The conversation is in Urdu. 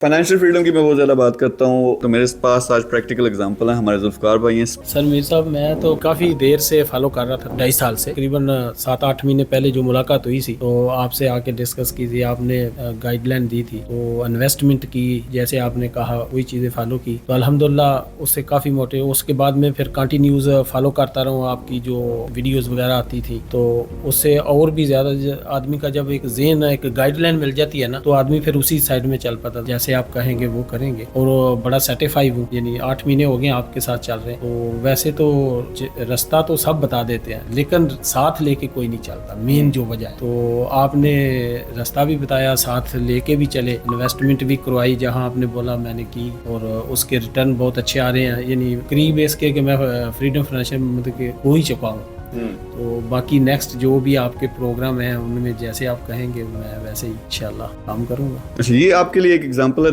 فائنینشیل فریڈم کی میں بہت زیادہ بات کرتا ہوں تو میرے پاس آج پریکٹیکل اگزامپل ہیں. ہمارے ذوالفقار بھائی ہیں. سر میر صاحب میں تو کافی دیر سے فالو کر رہا تھا, 2.5 سال سے, تقریباً 7-8 مہینے پہلے جو ملاقات ہوئی تھی تو آپ سے آ کے ڈسکس کی تھی, آپ نے گائیڈ لائن دی تھی, تو انویسٹمنٹ کی جیسے آپ نے کہا وہی چیزیں فالو کی, تو الحمدللہ اس سے کافی موٹے. اس کے بعد میں پھر کنٹینیوز فالو کرتا رہا ہوں آپ کی جو ویڈیوز وغیرہ آتی تھی, تو اس سے اور بھی زیادہ آدمی کا جب ایک ذہن ایک گائیڈ لائن مل جاتی ہے نا, تو آدمی پھر اسی سائڈ میں چل پاتا, جیسے آپ کہیں گے وہ کریں گے. اور بڑا سیٹیفائی ہوں, یعنی 8 مہینے ہو گئے آپ کے ساتھ چل رہے ہیں. تو ویسے تو رستہ تو سب بتا دیتے ہیں لیکن ساتھ لے کے کوئی نہیں چلتا, مین جو وجہ ہے. تو آپ نے رستہ بھی بتایا, ساتھ لے کے بھی چلے, انویسٹمنٹ بھی کروائی جہاں آپ نے بولا میں نے کی, اور اس کے ریٹرن بہت اچھے آ رہے ہیں. یعنی قریب اس کے کہ میں فریڈم فائنینشیل مطلب کہ ہو ہی چکا ہوں. تو باقی نیکسٹ جو بھی آپ کے پروگرام ہیں ان میں جیسے آپ کہیں گے میں ویسے ہی انشاءاللہ کام کروں گا. یہ آپ کے لیے ایک ایگزامپل ہے